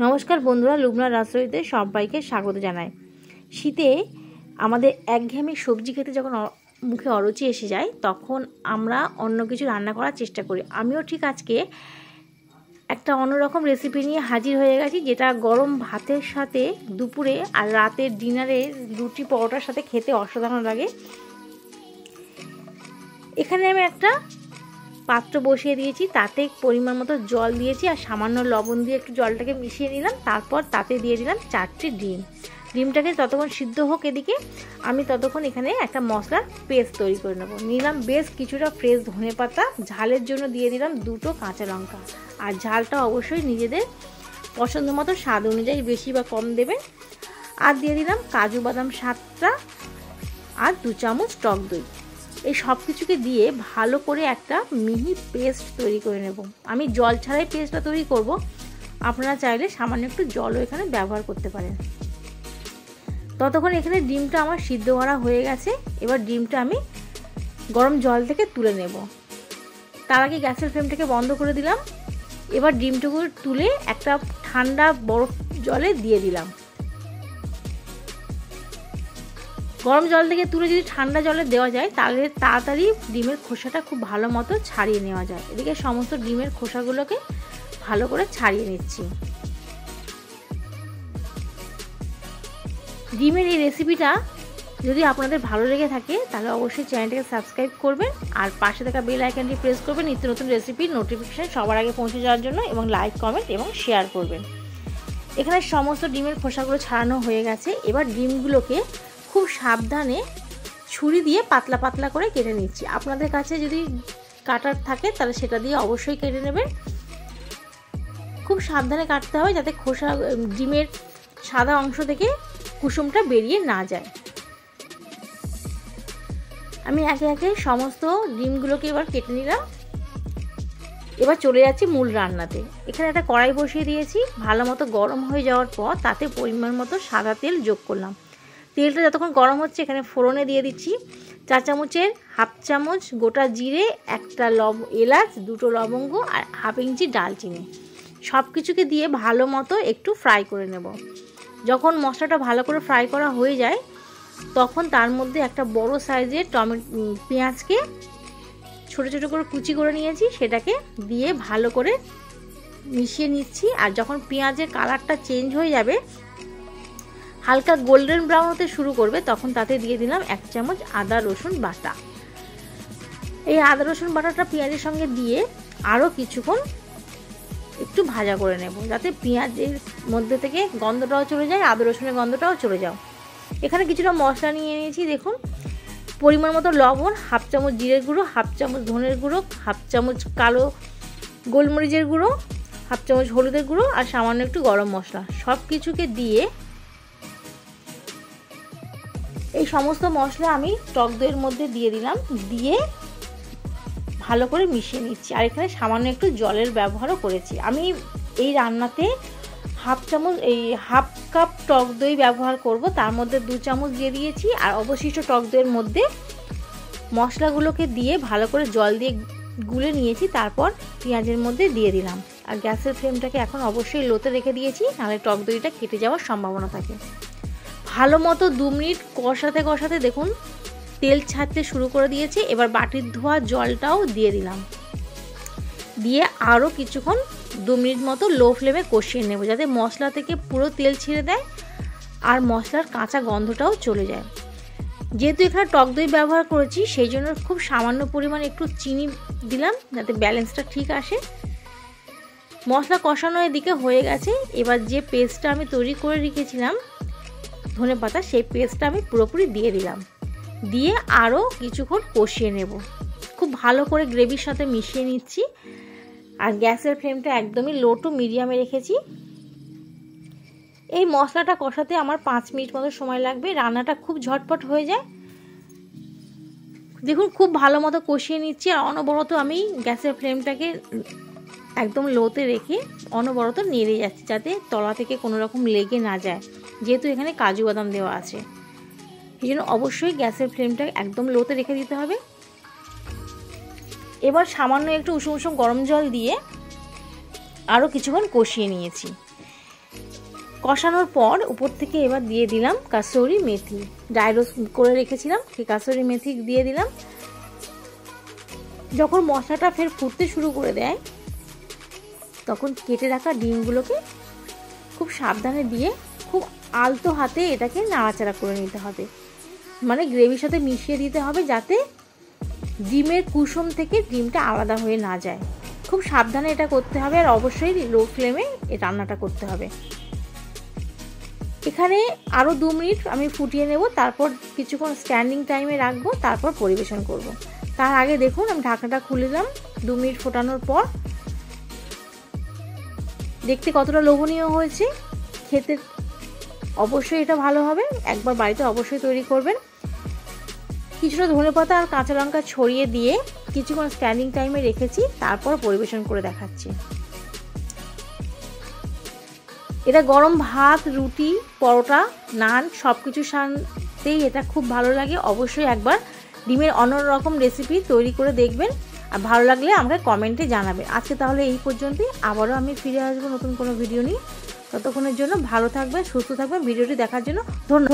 নমস্কার বন্ধুরা, লুবনার রাসোইতে সবাইকে স্বাগত জানাই। শীতে আমাদের একঘেয়েমি সবজি খেতে যখন মুখে অরুচি এসে যায়, তখন আমরা অন্য কিছু রান্না করার চেষ্টা করি। আমিও ঠিক আজকে একটা অন্যরকম রেসিপি নিয়ে হাজির হয়ে গেছি, যেটা গরম ভাতের সাথে দুপুরে আর রাতের ডিনারে রুটি পরোটার সাথে খেতে অসাধারণ লাগে। এখানে আমি একটা পাত্র বসিয়ে দিয়েছি, তাতে পরিমাণ মতো জল দিয়েছি আর সামান্য লবণ দিয়ে একটু জলটাকে মিশিয়ে নিলাম। তারপর তাতে দিয়ে দিলাম 4টি ডিম। ডিমটাকে ততক্ষণ সিদ্ধ হোক, এদিকে আমি ততক্ষণ এখানে একটা মশলার পেস্ট তৈরি করে নেব। নিলাম বেশ কিছুটা ফ্রেশ ধনেপাতা, ঝালের জন্য দিয়ে দিলাম 2টো কাঁচা লঙ্কা, আর ঝালটা অবশ্যই নিজেদের পছন্দ মতো স্বাদ অনুযায়ী বেশি বা কম দেবেন। আর দিয়ে দিলাম কাজু বাদাম 7টা আর 2 চামচ টক দই। এই সব কিছুকে দিয়ে ভালো করে একটা মিহি পেস্ট তৈরি করে নেব। আমি জল ছাড়াই পেস্টটা তৈরি করব, আপনারা চাইলে সামান্য একটু জলও এখানে ব্যবহার করতে পারেন। ততক্ষণ এখানে ডিমটা আমার সিদ্ধ করা হয়ে গেছে। এবার ডিমটা আমি গরম জল থেকে তুলে নেব। তার আগে গ্যাসের ফ্লেমটাকে বন্ধ করে দিলাম। এবার ডিমটুকু তুলে একটা ঠান্ডা বরফ জলে দিয়ে দিলাম। গরম জল থেকে তুলে যদি ঠান্ডা জলে দেওয়া যায়, তাহলে তাড়াতাড়ি ডিমের খোসাটা খুব ভালো মতো ছাড়িয়ে নেওয়া যায়। এদিকে সমস্ত ডিমের খোসাগুলোকে ভালো করে ছাড়িয়ে নিচ্ছি। ডিমের এই রেসিপিটা যদি আপনাদের ভালো লেগে থাকে, তাহলে অবশ্যই চ্যানেলটাকে সাবস্ক্রাইব করবেন আর পাশে থাকা বেল আইকনটি প্রেস করবেন নিত্য নতুন রেসিপির নোটিফিকেশান সবার আগে পৌঁছে যাওয়ার জন্য, এবং লাইক, কমেন্ট এবং শেয়ার করবেন। এখানে সমস্ত ডিমের খোসাগুলো ছাড়ানো হয়ে গেছে। এবার ডিমগুলোকে খুব সাবধানে ছুরি দিয়ে পাতলা পাতলা করে কেটে নিচ্ছি। আপনাদের কাছে যদি কাটার থাকে তাহলে সেটা দিয়ে অবশ্যই কেটে নেবেন। খুব সাবধানে কাটতে হবে, যাতে খোসা ডিমের সাদা অংশ থেকে কুসুমটা বেরিয়ে না যায়। আমি একে একে সমস্ত ডিমগুলোকে এবার কেটে নিলাম। এবার চলে যাচ্ছি মূল রান্নাতে। এখানে একটা কড়াই বসিয়ে দিয়েছি। ভালো মতো গরম হয়ে যাওয়ার পর তাতে পরিমাণ মতো সাদা তেল যোগ করলাম। তেলটা যতক্ষণ গরম হচ্ছে, এখানে ফোড়নে দিয়ে দিচ্ছি 4 চামচের হাফ চামচ গোটা জিরে, একটা এলাচ, 2টো লবঙ্গ আর হাফ ইঞ্চি ডালচিনি। সব কিছুকে দিয়ে ভালো মতো একটু ফ্রাই করে নেব। যখন মশলাটা ভালো করে ফ্রাই করা হয়ে যায়, তখন তার মধ্যে একটা বড় সাইজের পেঁয়াজকে ছোটো ছোটো করে কুচি করে নিয়েছি, সেটাকে দিয়ে ভালো করে মিশিয়ে নিচ্ছি। আর যখন পেঁয়াজের কালারটা চেঞ্জ হয়ে যাবে, হালকা গোল্ডেন ব্রাউন হতে শুরু করবে, তখন তাতে দিয়ে দিলাম 1 চামচ আদা রসুন বাটা। এই আদা রসুন বাটাটা পেঁয়াজের সঙ্গে দিয়ে আরও কিছুক্ষণ একটু ভাজা করে নেব, যাতে পেঁয়াজের মধ্যে থেকে গন্ধটাও চলে যায়, আদা রসুনের গন্ধটাও চলে যাও। এখানে কিছুটা মশলা নিয়ে নিয়েছি। দেখুন, পরিমাণ মতো লবণ, হাফ চামচ জিরের গুঁড়ো, হাফ চামচ ধনের গুঁড়ো, হাফ চামচ কালো গোলমরিচের গুঁড়ো, হাফ চামচ হলুদের গুঁড়ো আর সামান্য একটু গরম মশলা। সব কিছুকে দিয়ে এই সমস্ত মশলা আমি টক দইয়ের মধ্যে দিয়ে দিলাম, দিয়ে ভালো করে মিশিয়ে নিচ্ছি। আর এখানে সামান্য একটু জলের ব্যবহারও করেছি। আমি এই রান্নাতে হাফ কাপ টক দই ব্যবহার করব। তার মধ্যে 2 চামচ দিয়ে দিয়েছি, আর অবশিষ্ট টক দইয়ের মধ্যে মশলাগুলোকে দিয়ে ভালো করে জল দিয়ে গুলে নিয়েছি। তারপর পেঁয়াজের মধ্যে দিয়ে দিলাম। আর গ্যাসের ফ্লেমটাকে এখন অবশ্যই লোতে রেখে দিয়েছি, নাহলে টক দইটা কেটে যাওয়ার সম্ভাবনা থাকে। ভালো মতো 2 মিনিট কষাতে কষাতে দেখুন তেল ছাড়তে শুরু করে দিয়েছে। এবার বাটির ধোয়া জলটাও দিয়ে দিলাম, দিয়ে আরও কিছুক্ষণ 2 মিনিট মতো লো ফ্লেমে কষিয়ে নেব, যাতে মশলা থেকে পুরো তেল ছেড়ে দেয় আর মশলার কাঁচা গন্ধটাও চলে যায়। যেহেতু এখানে টক দই ব্যবহার করেছি, সেই জন্য খুব সামান্য পরিমাণ একটু চিনি দিলাম, যাতে ব্যালেন্সটা ঠিক আসে। মশলা কষানো এদিকে হয়ে গেছে। এবার যে পেস্টটা আমি তৈরি করে রেখেছিলাম ধনেপাতা, সেই পেস্টটা আমি পুরোপুরি দিয়ে দিলাম, দিয়ে আরও কিছুক্ষণ কষিয়ে নেব। খুব ভালো করে গ্রেভির সাথে মিশিয়ে নিচ্ছি। আর গ্যাসের ফ্লেমটা একদমই লো টু মিডিয়ামে রেখেছি। এই মশলাটা কষাতে আমার 5 মিনিট মতো সময় লাগবে। রান্নাটা খুব ঝটপট হয়ে যায়। দেখুন, খুব ভালো মতো কষিয়ে নিচ্ছি। আর অনবরত আমি গ্যাসের ফ্লেমটাকে একদম লোতে রেখে অনবরত নেড়ে যাচ্ছি, যাতে তলা থেকে কোনো রকম লেগে না যায়, যেহেতু এখানে কাজু বাদাম দেওয়া আছে। এই জন্য অবশ্যই গ্যাসের ফ্লেমটা একদম লোতে রেখে দিতে হবে। এবার সামান্য একটু উষুম উষুম গরম জল দিয়ে আরও কিছুক্ষণ কষিয়ে নিয়েছি। কষানোর পর উপর থেকে এবার দিয়ে দিলাম কাসুরি মেথি, ড্রাই রোস্ট করে রেখেছিলাম সেই কাসুরি মেথি দিয়ে দিলাম। যখন মশলাটা ফের ফুটতে শুরু করে দেয় তখন কেটে রাখা ডিমগুলোকে খুব সাবধানে দিয়ে খুব আলতো হাতে এটাকে নাড়াচাড়া করে নিতে হবে, মানে গ্রেভির সাথে মিশিয়ে দিতে হবে যাতে ডিমের কুসুম থেকে ডিমটা আলাদা হয়ে না যায়। খুব সাবধানে এটা করতে হবে, আর অবশ্যই লো ফ্লেমে এই রান্নাটা করতে হবে। এখানে আরও 2 মিনিট আমি ফুটিয়ে নেব, তারপর কিছুক্ষণ স্ট্যান্ডিং টাইমে রাখবো, তারপর পরিবেশন করব। তার আগে দেখুন আমি ঢাকনাটা খুলে দিলাম 2 মিনিট ফোটানোর পর। দেখতে কতটা লোভনীয় হয়েছে, খেতে অবশ্যই এটা ভালো হবে, একবার বাড়িতে অবশ্যই তৈরি করবেন। কিছুটা ধনেপাতা আর কাঁচা লঙ্কা ছড়িয়ে দিয়ে কিছুক্ষণ স্ট্যান্ডিং টাইমে রেখেছি, তারপর পরিবেশন করে দেখাচ্ছি। এটা গরম ভাত, রুটি, পরোটা, নান সব কিছুর সাথেই এটা খুব ভালো লাগে। অবশ্যই একবার ডিমের অন্যরকম রেসিপি তৈরি করে দেখবেন, আর ভালো লাগলে আমাকে কমেন্টে জানাবেন। আজকে তাহলে এই পর্যন্তই, আবারও আমি ফিরে আসবো নতুন কোনো ভিডিও নিয়ে। ততক্ষণের জন্য ভালো থাকবেন, সুস্থ থাকবেন। ভিডিওটি দেখার জন্য ধন্যবাদ।